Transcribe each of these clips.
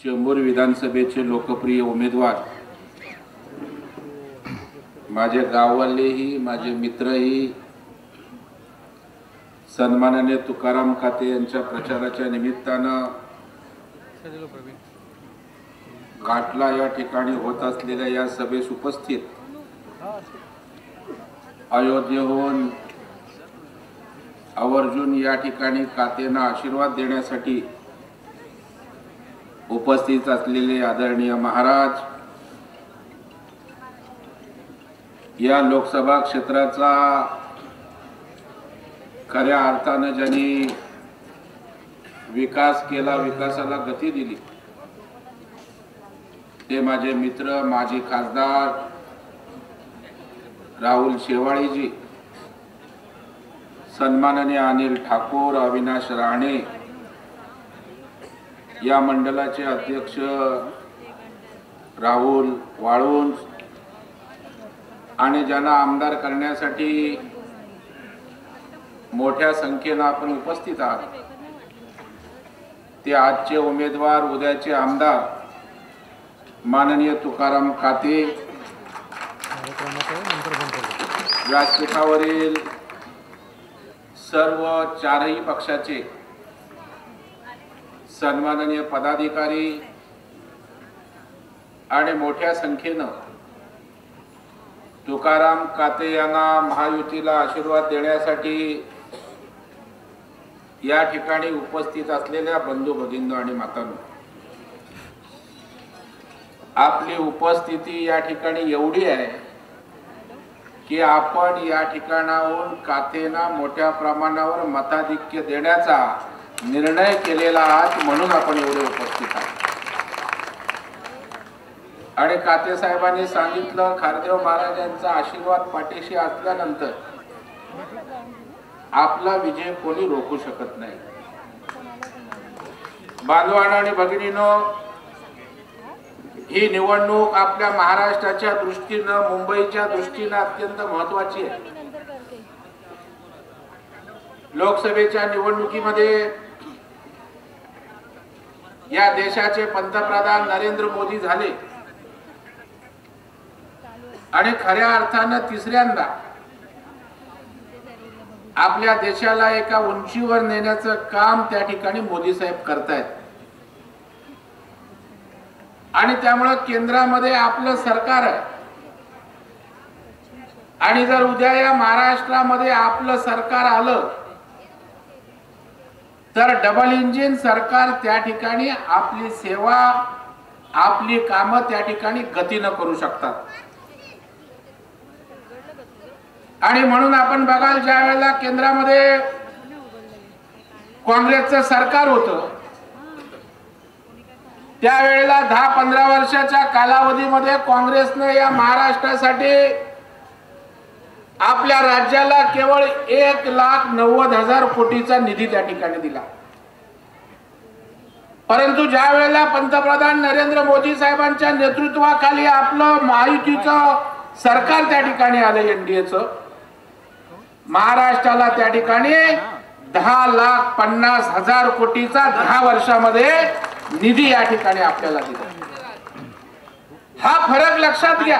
चेंबूर विधानसभेचे लोकप्रिय उमेदवार, माझे गाववालेही माझे मित्रही सन्माननीय तुकाराम काते यांच्या प्रचाराच्या निमित्तानं घाटला या ठिकाणी होत असलेल्या या सभेस उपस्थित, अयोध्येहून आवर्जून या ठिकाणी कातेंना आशीर्वाद देण्यासाठी उपस्थित असलेले आदरणीय महाराज, या लोकसभा क्षेत्राचा खऱ्या अर्थाने ज्यांनी विकास केला, विकासाला गती दिली, ते माझे मित्र माजी खासदार राहुल शेवाळीजी, सन्माननीय अनिल ठाकूर, अविनाश राणे, या मंडळाचे अध्यक्ष राहुल वाळुंज, आणि ज्यांना आमदार करण्यासाठी मोठ्या संख्येने आपण उपस्थित आहात, ते आजचे उमेदवार, उद्याचे आमदार माननीय तुकाराम काते, व्यासपीठावरील सर्व चारही पक्षाचे सन्माननीय पदाधिकारी आणि मोठ्या संख्येने तुकाराम काते यांना महायुतीला आशीर्वाद देण्यासाठी या ठिकाणी उपस्थित असलेल्या बंधू भगिनींनो आणि मातांनो, आपली उपस्थिती या ठिकाणी एवढी आहे की आपण या ठिकाणाहून कातेंना मोठ्या प्रमाणावर मताधिक्य देण्याचा निर्णय केलेला आहात, म्हणून आपण एवढे उपस्थित आहात. आणि काते साहेबांनी सांगितलं, खारदेव महाराजांचा आशीर्वाद पाठीशी असल्यानंतर आपला विजय कोणी रोखू शकत नाही. बांधवांनो आणि भगिनींनो, ही निवडणूक आपल्या महाराष्ट्राच्या दृष्टीने, मुंबईच्या दृष्टीने अत्यंत महत्त्वाची आहे. लोकसभेच्या निवडणुकीमध्ये या देशाचे पंतप्रधान नरेंद्र मोदी झाले आणि खऱ्या अर्थाने तिसऱ्यांदा आपल्या देशाला एका उंचीवर नेण्याचं काम त्या ठिकाणी मोदी साहेब करतायत. आणि त्यामुळे केंद्रामध्ये आपलं सरकार आहे, आणि जर उद्या या महाराष्ट्रामध्ये आपलं सरकार आलं तर डबल इंजिन सरकार त्या ठिकाणी आपली सेवा, आपली कामं त्या ठिकाणी गतीनं करू शकतात. आणि म्हणून आपण बघाल, ज्या वेळेला केंद्रामध्ये काँग्रेसचं सरकार होतं, त्यावेळेला 10-15 वर्षाच्या कालावधीमध्ये काँग्रेसने या महाराष्ट्रासाठी आपल्या राज्याला केवळ 1,90,000 कोटीचा निधी त्या ठिकाणी दिला. परंतु ज्या वेळेला पंतप्रधान नरेंद्र मोदी साहेबांच्या नेतृत्वाखाली आपलं महायुतीचं सरकार त्या ठिकाणी आलं, एनडीएचं, महाराष्ट्राला त्या ठिकाणी 10,50,000 कोटीचा 10 वर्षामध्ये निधी या ठिकाणी आपल्याला दिला. हा फरक लक्षात घ्या.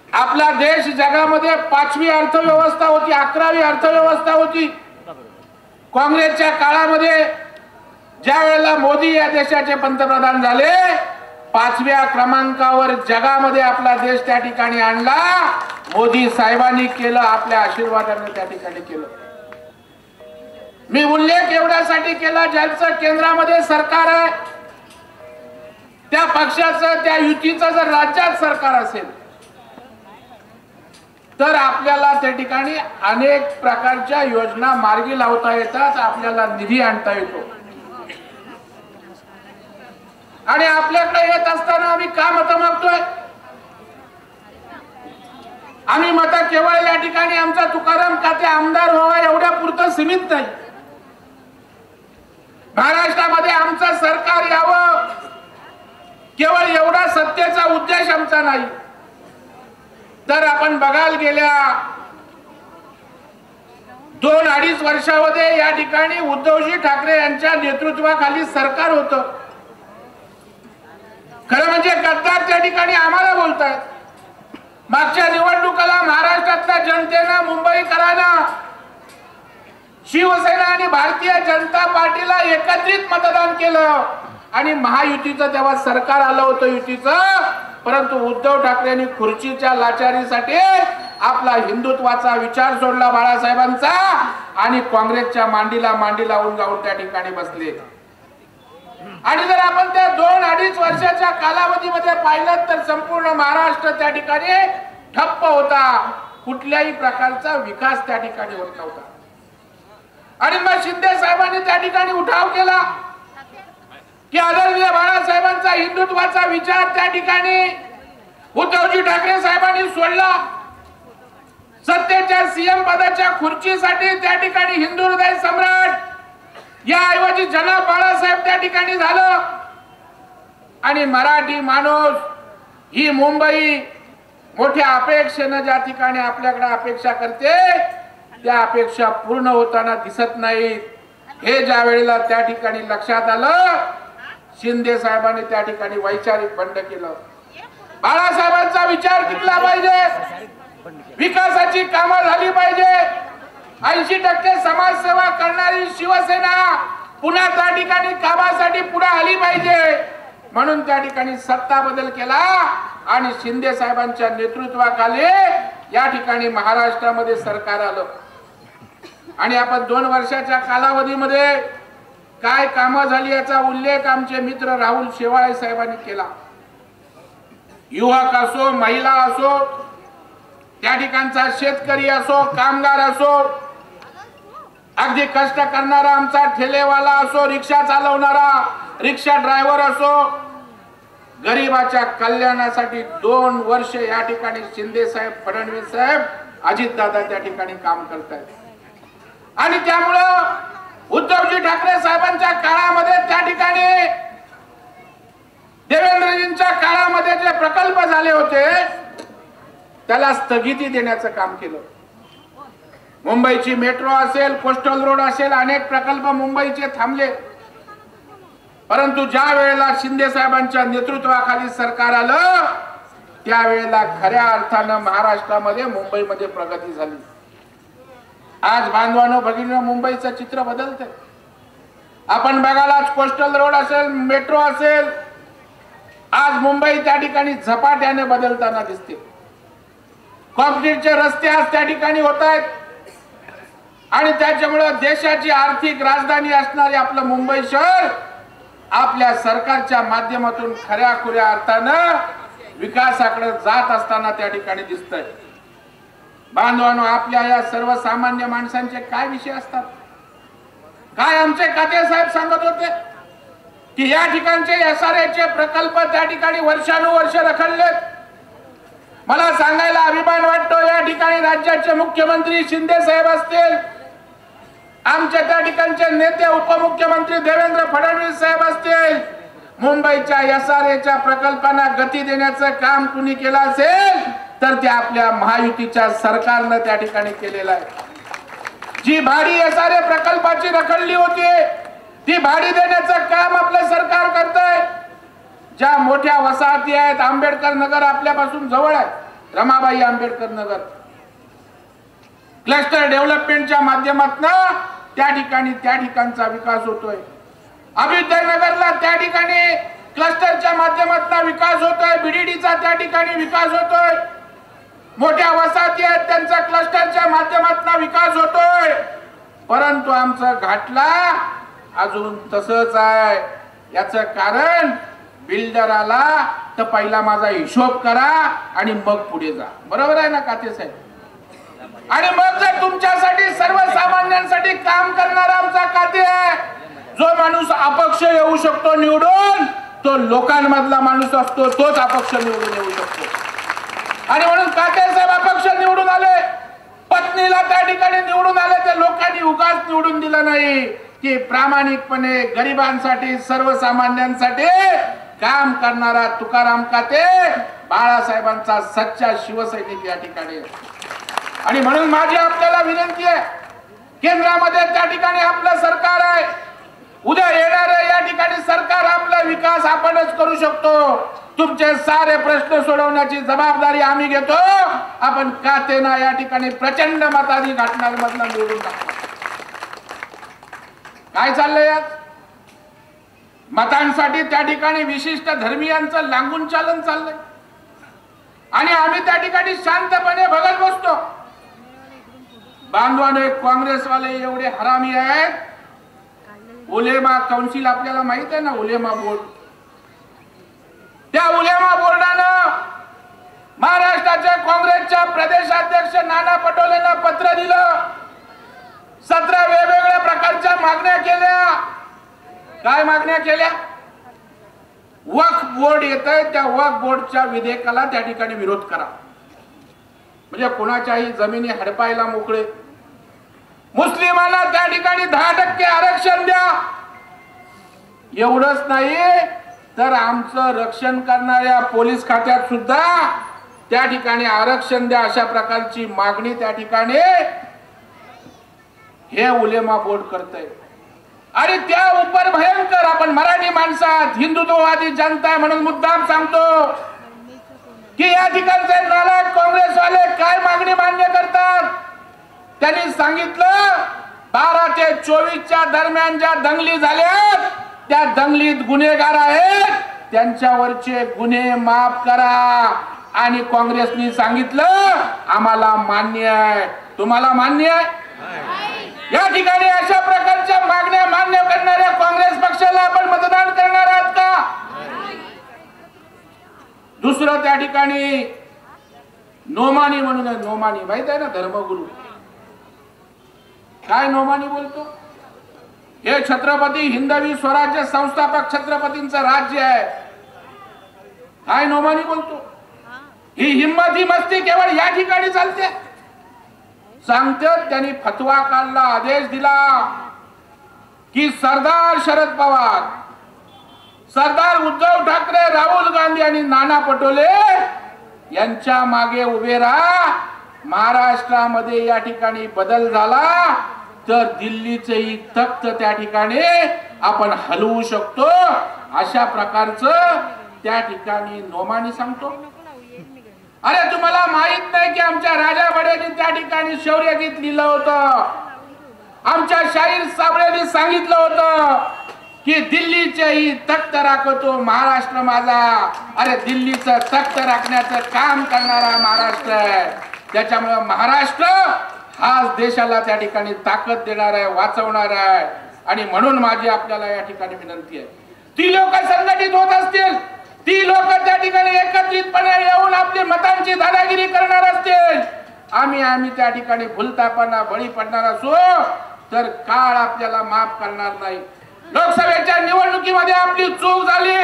आपला देश जगामध्ये 5वी अर्थव्यवस्था होती, 11वी अर्थव्यवस्था होती. काँग्रेसच्या काळामध्ये ज्या वेळेला मोदी या देशाचे पंतप्रधान झाले, 5व्या क्रमांकावर जगामध्ये आपला देश त्या ठिकाणी आणला. मोदी साहेबांनी केलं, आपल्या आशीर्वादाने त्या ठिकाणी केलं. मी उल्लेख एवढ्यासाठी केला, ज्यांचं केंद्रामध्ये सरकार आहे त्या पक्षाचं, त्या युतीचं जर राज्यात सरकार असेल तर आपल्याला त्या ठिकाणी अनेक प्रकारच्या योजना मार्गी लावता येतात, आपल्याला निधी आणता येतो. आणि आपल्याकडे येत असताना आम्ही का मतं मागतोय? आम्ही मतं केवळ या ठिकाणी आमचा तुकाराम काते आमदार व्हावा एवढ्या पुरतं सीमित नाही. महाराष्ट्रामध्ये आमचं सरकार यावं केवळ एवढा सत्तेचा उद्देश आमचा नाही. तर आपण बघाल, गेल्या 2-2.5 वर्षामध्ये या ठिकाणी उद्धवजी ठाकरे यांच्या नेतृत्वाखाली सरकार होतं. खरं म्हणजे गद्दार त्या ठिकाणी आम्हाला बोलतायत. मागच्या निवडणुकीला महाराष्ट्रातल्या जनतेनं, मुंबईकरांना शिवसेना आणि भारतीय जनता पार्टीला एकत्रित मतदान केलं आणि महायुतीचं तेव्हा सरकार आलं होतं युतीचं. परंतु उद्धव ठाकरेंनी खुर्चीच्या लाचारीसाठी आपला हिंदुत्वाचा विचार सोडला बाळासाहेबांचा आणि काँग्रेसच्या मांडीला मांडी लावून जाऊन त्या ठिकाणी बसले. आणि जर आपण त्या 2-2.5 वर्षाच्या कालावधीमध्ये पाहिलं तर संपूर्ण महाराष्ट्र त्या ठिकाणी ठप्प होता. कुठल्याही प्रकारचा विकास त्या ठिकाणी होत नव्हता. आणि मग शिंदे साहेबांनी त्या ठिकाणी उठाव केला की आदरणीय बाळासाहेबांचा हिंदुत्वाचा विचार त्या ठिकाणी उद्धवजी ठाकरे साहेबांनी सोडला. सत्तेच्या सीएम पदाच्या खुर्चीसाठी त्या ठिकाणी हिंदू हृदय सम्राट या ऐवजी जनाब बाळासाहेब त्या ठिकाणी झालं. आणि मराठी माणूस ही मुंबई मोठ्या अपेक्षेनं ज्या ठिकाणी आपल्याकडे अपेक्षा करते त्या अपेक्षा पूर्ण होताना दिसत नाहीत. हे ज्या वेळेला त्या ठिकाणी लक्षात आलं शिंदे साहेबांनी त्या ठिकाणी वैचारिक बंड केलं. बाळासाहेबांचा विचार टिकला पाहिजे, विकासाची कामं झाली पाहिजे. 80% समाजसेवा करणारी शिवसेना पुन्हा त्या ठिकाणी कामासाठी पुढे आली पाहिजे म्हणून त्या ठिकाणी सत्ता बदल केला आणि शिंदे साहेबांच्या नेतृत्वाखाली या ठिकाणी महाराष्ट्रामध्ये सरकार आलं. आणि आपण 2 वर्षाच्या कालावधीमध्ये काय कामं झाली याचा उल्लेख आमचे मित्र राहुल शेवाळे साहेबांनी केला. युवक असो, महिला असो, त्या ठिकाणचा शेतकरी असो, कामगार असो, अगदी कष्ट करणारा आमचा ठेलेवाला असो, रिक्षा चालवणारा रिक्षा ड्रायव्हर असो, गरीबाच्या कल्याणासाठी 2 वर्ष या ठिकाणी शिंदे साहेब, फडणवीस साहेब, अजितदादा त्या ठिकाणी काम करतायत. आणि त्यामुळं उद्धवजी ठाकरे साहेबांच्या काळामध्ये त्या ठिकाणी देवेंद्रजींच्या काळामध्ये जे प्रकल्प झाले होते त्याला स्थगिती देण्याचं काम केलं. मुंबईची मेट्रो असेल, कोस्टल रोड असेल, अनेक प्रकल्प मुंबईचे थांबले. परंतु ज्या वेळेला शिंदे साहेबांच्या नेतृत्वाखाली सरकार आलं त्यावेळेला खऱ्या अर्थानं महाराष्ट्रामध्ये, मुंबईमध्ये प्रगती झाली. आज बांधवानो भगिनीनो मुंबईचं चित्र बदलतंय. आपण बघायला कोस्टल रोड असेल, मेट्रो असेल, आज मुंबई त्या ठिकाणी झपाट्याने बदलताना दिसते. कॉन्क्रीटचे रस्ते आज त्या ठिकाणी होत आहेत आणि त्याच्यामुळे देशाची आर्थिक राजधानी असणारे आपलं मुंबई शहर आपल्या सरकारच्या माध्यमातून खऱ्या खुऱ्या अर्थानं विकासाकडे जात असताना त्या ठिकाणी दिसतंय. बांधवांनो, आपल्या या सर्वसामान्य माणसांचे काय विषय असतात? काय आमचे खाते साहेब सांगत होते की या ठिकाणचे SRA प्रकल्प त्या ठिकाणी वर्षानुवर्ष रखडलेत. मला सांगायला अभिमान वाटतो, या ठिकाणी राज्याचे मुख्यमंत्री शिंदे साहेब असतील, आमच्या त्या ठिकाणचे नेते उपमुख्यमंत्री देवेंद्र फडणवीस साहेब असतील, मुंबईच्या SRA प्रकल्पांना गती देण्याचं काम कुणी केलं असेल तर ते आपल्या महायुतीच्या सरकारनं त्या ठिकाणी केलेलं आहे. जी भाडी SRA प्रकल्पाची रखडली होती ती भाडी देण्याचं काम आपलं सरकार करतंय. ज्या मोठ्या वसाहती आहेत, आंबेडकर नगर आपल्यापासून जवळ आहे, रमाबाई आंबेडकर नगर, क्लस्टर डेव्हलपमेंटच्या माध्यमातून त्या ठिकाणचा विकास होतोय. अभ्युदय नगरला त्या ठिकाणी क्लस्टरच्या माध्यमातून विकास होतोय. बीडीडीचा त्या ठिकाणी विकास होतोय. मोठ्या वसाहती आहेत त्यांचा क्लस्टरच्या माध्यमातून विकास होतोय. परंतु आमचं घाटला अजून तसंच आहे. याचं कारण बिल्डर आला तर पहिला माझा हिशोब करा आणि मग पुढे जा. बरोबर आहे ना काते साहेब? आणि मग जर तुमच्यासाठी सर्वसामान्यांसाठी काम करणारा आमचा काते आहे, जो माणूस अपक्ष येऊ शकतो निवडून, तो लोकांमधला माणूस असतो, तोच अपक्ष निवडून येऊ शकतो. आणि म्हणून काते साहेब अपक्ष निवडून आले, पत्नीला त्या ठिकाणी निवडून आले, ते लोकांनी उगाच निवडून दिलं नाही की प्रामाणिकपणे गरिबांसाठी, सर्वसामान्यांसाठी काम करणारा तुकाराम काते बाळासाहेबांचा सच्चा शिवसैनिक या ठिकाणी. आणि म्हणून माझी आपल्याला विनंती आहे, केंद्रामध्ये त्या ठिकाणी आपलं सरकार आहे, उद्या येणारे या ठिकाणी सरकार आपला विकास आपणच करू शकतो. तुमचे सारे प्रश्न सोडवण्याची जबाबदारी आम्ही घेतो. आपण कातेना या ठिकाणी प्रचंड मताधिक्य घटनार मधला निवडून टाकू. काय चाललंय यात? मतांसाठी त्या ठिकाणी विशिष्ट धर्मीयांचं लांबून चालन चाललंय आणि आम्ही त्या ठिकाणी शांतपणे बघत बसतो. बांधवाने काँग्रेसवाले एवढे हरामी आहेत. उलेमा काउन्सिल आपल्याला माहित आहे ना, उलेमा बोर्ड. त्या उलेमा बोर्डानं महाराष्ट्राच्या काँग्रेसच्या प्रदेशाध्यक्ष नाना पटोलेंना पत्र दिलं. 17 वेगवेगळ्या प्रकारच्या मागण्या केल्या. काय मागण्या केल्या? वक्फ बोर्ड येतंय, त्या वक्फ बोर्डच्या विधेयकाला त्या ठिकाणी विरोध करा. म्हणजे कोणाच्याही जमिनी हडपायला मोकळे. मुस्लिमांना त्या ठिकाणी 10% आरक्षण द्या. एवढंच नाही तर आमचं रक्षण करणाऱ्या पोलीस खात्यात सुद्धा त्या ठिकाणी आरक्षण द्या, अशा प्रकारची मागणी त्या ठिकाणी हे उलेमा बोर्ड करतंय. आणि त्या उपर भयंकर आपण मराठी माणसात हिंदुत्ववादी जनता आहे म्हणून मुद्दाम सांगतो की या ठिकाणचे नालायक काँग्रेसवाले काय मागणी मान्य करतात. त्यांनी सांगितलं 12 ते 24च्या दरम्यान ज्या दंगली झाल्या त्या दंगलीत गुन्हेगार आहेत, त्यांच्यावरचे गुन्हे माफ करा. आणि काँग्रेसनी सांगितलं आम्हाला मान्य आहे. तुम्हाला मान्य आहे? या ठिकाणी अशा प्रकारच्या मागण्या मान्य करणाऱ्या काँग्रेस पक्षाला आपण मतदान करणार आहात का? दुसरं त्या ठिकाणी नोमानी म्हणून आहे. नोमानी माहित आहे ना, धर्मगुरू. काय नोमानी बोलतो? हे छत्रपती हिंदवी स्वराज्य संस्थापक छत्रपतींचं राज्य आहे. काय नोमानी बोलतो? ही हिम्मत ही मस्ती केवळ या ठिकाणी चालते. सांगतात त्यांनी फतवा काढला, आदेश दिला की सरदार शरद पवार, सरदार उद्धव ठाकरे, राहुल गांधी आणि नाना पटोले यांच्या मागे उभे राहा. महाराष्ट्रामध्ये या ठिकाणी बदल झाला तर दिल्लीचेही तख्त त्या ठिकाणी आपण हलवू शकतो. अशा प्रकारचं त्या ठिकाणी नोमानी सांगतो. अरे तुम्हाला माहित नाही की आमच्या राजा बड्यांनी त्या ठिकाणी शौर्यगीत लिहिलं होतं. आमच्या शाहीर साबळेंनी सांगितलं होतं की दिल्लीचेही तख्त राखतो महाराष्ट्र माझा. अरे दिल्लीचं तख्त राखण्याचं काम करणारा महाराष्ट्र आहे. त्याच्यामुळे महाराष्ट्र हाच देशाला त्या ठिकाणी ताकद देणार आहे, वाचवणार आहे. आणि म्हणून माझी आपल्याला या ठिकाणी विनंती आहे, ती लोक संघटित होत असतील, ती लोक त्या ठिकाणी एकत्रितपणे येऊन आपली मतांची दादागिरी करणार असतील, आम्ही त्या ठिकाणी भूलतापांना बळी पडणार असो तर काळ आपल्याला माफ करणार नाही. लोकसभेच्या निवडणुकीमध्ये आपली चूक झाली.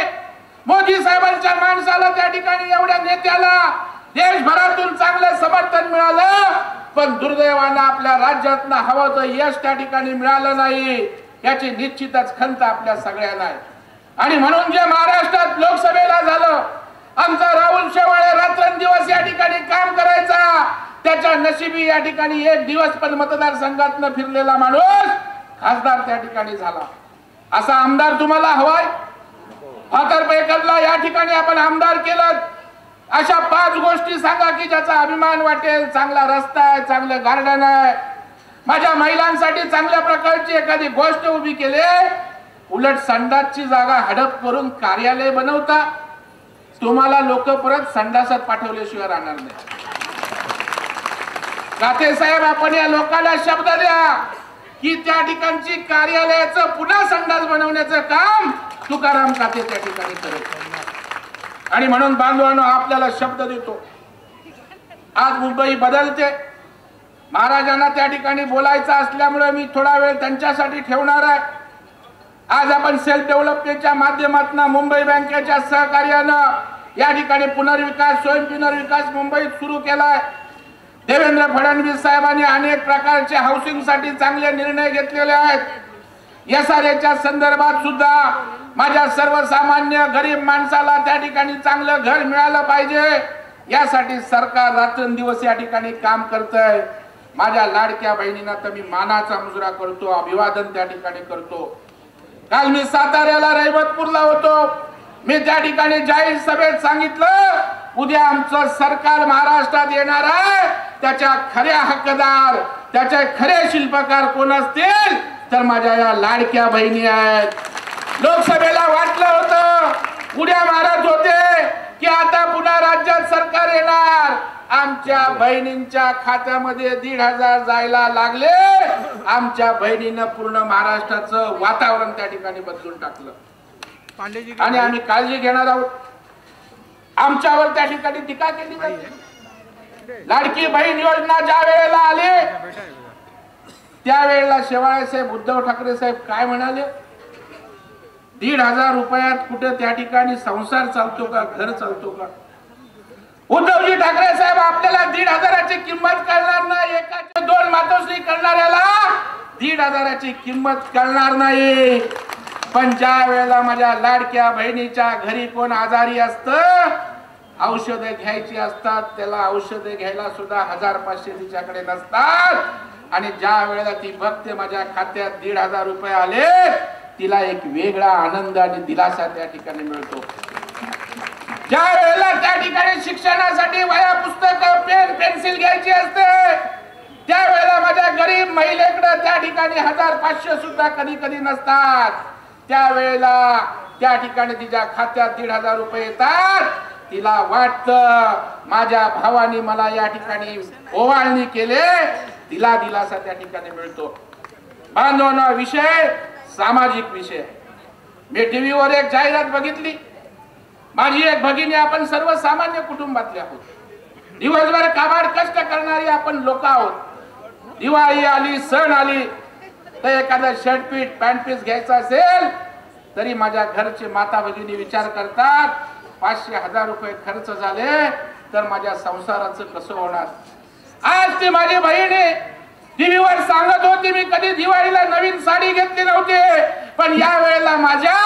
मोदी साहेबांच्या माणसाला त्या ठिकाणी एवढ्या नेत्याला देशभरातून चांगलं समर्थन मिळालं, पण दुर्दैवानं आपल्या राज्यातनं हवं तर यश त्या ठिकाणी मिळालं नाही. याची निश्चितच खंत आपल्या सगळ्यांना आहे. आणि म्हणून जे महाराष्ट्रात लोकसभेला झालं, आमचा राहुल शेवाळे रात्रंदिवस या ठिकाणी काम करायचा, त्याच्या नशिबी या ठिकाणी एक दिवस पण मतदारसंघातनं फिरलेला माणूस खासदार त्या ठिकाणी झाला. असा आमदार तुम्हाला हवाय? फातर्पेकरला या ठिकाणी आपण आमदार केलं. अशा 5 गोष्टी सांगा की ज्याचा अभिमान वाटेल. चांगला रस्ता आहे, चांगलं गार्डन आहे, माझ्या महिलांसाठी चांगल्या प्रकारची एखादी गोष्ट उभी केली. उलट संडासची जागा हडप करून कार्यालय बनवता. तुम्हाला लोक परत संडासात पाठवल्याशिवाय राहणार नाही. काते साहेब, आपण या लोकांना शब्द द्या की त्या ठिकाणची कार्यालयाचं पुन्हा संडास बनवण्याचं काम तुकाराम काते त्या ठिकाणी करेल. आणि म्हणून बांधवांनो, आपल्याला शब्द देतो, आज मुंबई बदलते. महाराजांना त्या ठिकाणी बोलायचं असल्यामुळे मी थोडा वेळ त्यांच्यासाठी ठेवणार आहे. आज आपण सेल्फ डेव्हलपमेंटच्या माध्यमातून मुंबई बँकेच्या सहकार्यानं या ठिकाणी पुनर्विकास, स्वयं पुनर्विकास मुंबईत सुरू केलाय. देवेंद्र फडणवीस साहेबांनी अनेक प्रकारचे हाऊसिंग साठी चांगले निर्णय घेतलेले आहेत. एसआरएच्या संदर्भात सुद्धा माझ्या सर्वसामान्य गरीब माणसाला त्या ठिकाणी चांगलं घर मिळालं पाहिजे, यासाठी सरकार रात्रंदिवस या ठिकाणी काम करतंय. माझ्या लाडक्या बहिणींना तर मी मानाचा मुजरा करतो, अभिवादन त्या ठिकाणी करतो. काल मी साताऱ्याला रहिमतपूरला होतो. मी त्या ठिकाणी जाहीर सभेत सांगितलं, उद्या आमचं सरकार महाराष्ट्रात येणार आहे, त्याच्या खऱ्या हक्कदार, त्याचे खरे शिल्पकार कोण असतील तर माझ्या या लाडक्या बहिणी आहेत. लोकसभेला वाटलं होतं, उड्या मारत होते की आता पुन्हा राज्यात सरकार येणार. आमच्या बहिणींच्या खात्यामध्ये 1,500 जायला लागले. आमच्या बहिणीनं पूर्ण महाराष्ट्राचं वातावरण त्या ठिकाणी बदलून टाकलं आणि आम्ही काळजी घेणार आहोत. आमच्यावर त्या ठिकाणी टीका केली जाते. लाडकी बहीण योजना ज्या वेळेला आली त्यावेळेला शेवाळे साहेब, उद्धव ठाकरे साहेब काय म्हणाले, 1,500 रुपयात कुठे त्या ठिकाणी संसार चालतो का, घर चालतो का? उद्धवजी ठाकरे साहेब आपल्याला 1,500ची किंमत कळणार नाही, एकाचे 2 मातोश्री करणाऱ्याला 1,500ची किंमत कळणार नाही. पण ज्या वेळेला माझ्या लाडक्या बहिणीच्या घरी कोण आजारी असतं, औषधे घ्यायची असतात, त्याला औषधे घ्यायला सुद्धा 1,000-500 तिच्याकडे नसतात. आणि ज्या वेळेला ती बघते माझ्या खात्यात 1,500 रुपये आले, तिला एक वेगळा आनंद आणि दिलासा त्या ठिकाणी मिळतो. ज्या वेळेला त्या ठिकाणी शिक्षणासाठी वह्या, पुस्तक, पेन, पेन्सिल घ्यायची असते, त्यावेळेला माझ्या गरीब महिलेकडे त्या ठिकाणी 1,000-500 सुद्धा कधी कधी नसतात. त्यावेळेला त्या ठिकाणी तिच्या खात्यात 1,500 रुपये येतात. तिला वाटतं माझ्या भावानी मला या ठिकाणी ओवाळणी केले, तिला दिलासा त्या ठिकाणी मिळतो. बांधवना विषय सामाजिक विषय. मी टीव्हीवर एक जाहिरात बघितली. माझी एक भगिनी, आपण सर्वसामान्य कुटुंबातले आहोत, दिवसभर काबाड कष्ट करणारी आपण लोक आहोत. दिवाळी आली, सण आली तर एखादा शर्ट पीस, पॅन्ट पीस घ्यायचा असेल तरी माझ्या घरचे माता भगिनी विचार करतात, 500-1,000 रुपये खर्च झाले तर माझ्या संसाराचं कसं होणार. आज ती माझी बहिणी टीव्हीवर सांगत होती, मी कधी दिवाळीला नवीन साडी घेतली नव्हती, पण या वेळेला माझ्या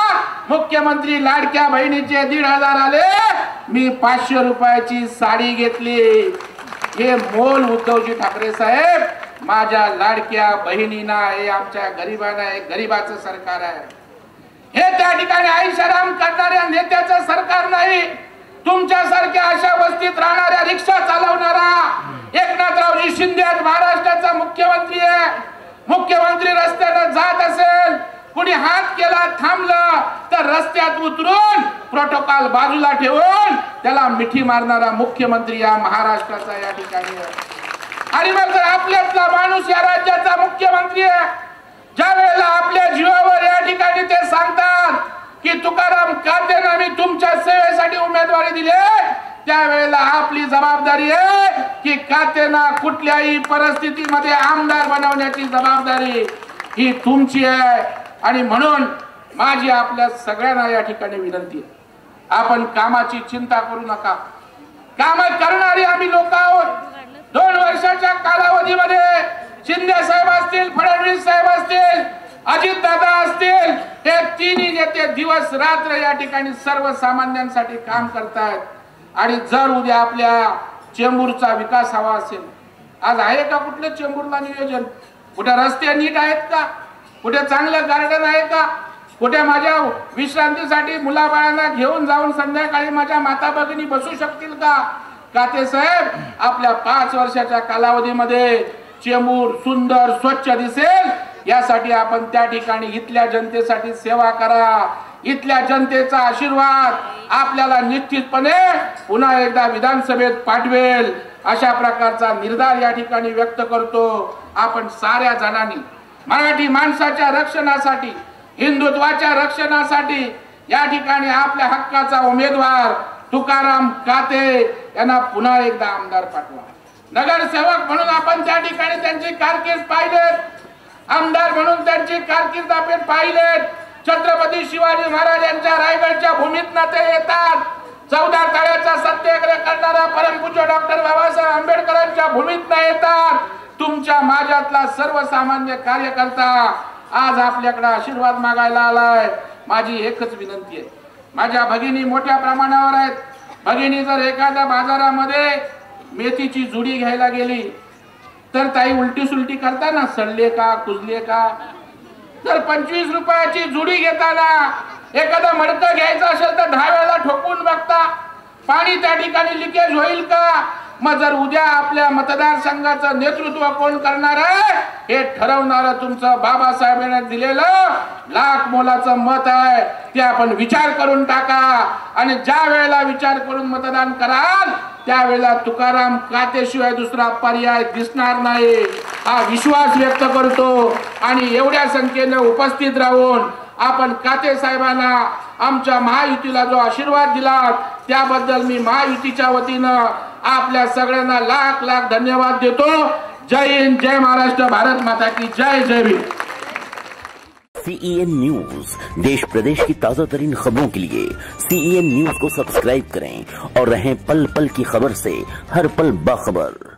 मुख्यमंत्री लाडक्या बहिणीचे 1,500 आले, मी 500 रुपयाची साडी घेतली. हे मोल उद्धवजी ठाकरे साहेब माझ्या लाडक्या बहिणींना, हे आमच्या गरिबांना, हे गरिबाचं सरकार आहे. हे त्या ठिकाणी ऐशाराम करणाऱ्या नेत्याचं सरकार नाही. तुमच्यासारख्या अशा वस्तीत राहणाऱ्या, रिक्षा चालवणारा एकनाथरावजी शिंदे महाराष्ट्राचा मुख्यमंत्री आहे. मुख्यमंत्री रस्त्याने जात असेल, कुणी हात केला, थांबलं तर रस्त्यात उतरून प्रोटोकॉल बाजूला ठेवून त्याला मिठी मारणारा मुख्यमंत्री या महाराष्ट्राचा या ठिकाणी आहे. आणि मग जर आपल्यातला माणूस या राज्याचा मुख्यमंत्री आहे, ज्या वेळेला आपल्या जीवावर या ठिकाणी ते सांगतात की तुकाराम कातेंना मी तुमच्या सेवेसाठी उमेदवारी दिली, त्यावेळेला आपली जबाबदारी आहे की कातेंना कुठल्याही परिस्थितीमध्ये आमदार बनवण्याची जबाबदारी ही तुमची आहे. आणि म्हणून माझी आपल्या सगळ्यांना या ठिकाणी विनंती आहे, आपण कामाची चिंता करू नका. काम करणारी आम्ही लोक आहोत. 2 वर्षाच्या कालावधीमध्ये शिंदे साहेब असतील, फडणवीस साहेब असतील, अजित दादा असतील, हे तिन्ही नेते दिवस रात्र या ठिकाणी सर्वसामान्यांसाठी काम करतात. आणि जर उद्या आपल्या चेंबूरचा विकास हवा असेल, आज आहे का कुठलं चेंबूरला नियोजन? कुठे रस्ते नीट आहेत का? कुठे चांगलं गार्डन आहे का? कुठे माझ्या विश्रांतीसाठी मुलाबाळांना घेऊन जाऊन संध्याकाळी माझ्या माता भगिनी बसू शकतील का? काते साहेब, आपल्या 5 वर्षाच्या कालावधीमध्ये चेंबूर सुंदर स्वच्छ दिसेल यासाठी आपण त्या ठिकाणी इथल्या जनतेसाठी सेवा करा. इथल्या जनतेचा आशीर्वाद आपल्याला निश्चितपणे पुन्हा एकदा विधानसभेत पाठवेल अशा प्रकारचा निर्धार या ठिकाणी व्यक्त करतो. आपण साऱ्या जणांनी मराठी माणसाच्या रक्षणासाठी, हिंदुत्वाच्या रक्षणासाठी या ठिकाणी आपल्या हक्काचा उमेदवार तुकाराम काते यांना पुन्हा एकदा आमदार पाठवा. नगरसेवक म्हणून आपण त्या ठिकाणी त्यांची कारकीर्द पाहिलेत, आमदार म्हणून त्यांची कारकीर्द आपण पाहिलेत. छत्रपती शिवाजी महाराजांच्या रायगडच्या भूमीतनं ते येतात. 14 ताळ्याचा सत्याग्रह करणारा परमपूज्य डॉक्टर बाबासाहेब आंबेडकरांच्या भूमीतनं येतात. तुमच्या माझ्यातला सर्वसामान्य कार्यकर्ता आज आपल्याकडे आशीर्वाद मागायला आलाय. माझी एकच विनंती आहे, माझ्या भगिनी मोठ्या प्रमाणावर आहेत. भगिनी जर एखाद्या बाजारामध्ये मेथीची जुडी घ्यायला गेली तर ताई उलटी सुलटी करता ना, सडले का, कुजले का, जर 25 रुपयाची जुडी घेताना एखादा मडकं घ्यायचं असेल तर 10 वेळा ठोकून बघता, पाणी त्या ठिकाणी लिकेज होईल का? मग जर उद्या आपल्या मतदारसंघाचं नेतृत्व कोण करणार आहे हे ठरवणारं तुमचं बाबासाहेबांनी दिलेलं लाख मोलाचं मत आहे, ते आपण विचार करून टाका. आणि ज्या वेळेला विचार करून मतदान कराल त्यावेळेला तुकाराम कातेशिवाय दुसरा पर्याय दिसणार नाही, हा विश्वास व्यक्त करतो. आणि एवढ्या संख्येने उपस्थित राहून आपण काते साहेबांना आमच्या महायुतीला जो आशीर्वाद दिला त्याबद्दल मी महायुतीच्या वतीनं आपल्या सगळ्यांना लाख लाख धन्यवाद देतो. जय हिंद, जय महाराष्ट्र, भारत माता की जय. जय भीम. CEN न्यूज, देश प्रदेश की ताजा तरीन खबरों के लिए CEN न्यूज को सब्सक्राइब करें और रहें पल पल की खबर से हर पल बाखबर.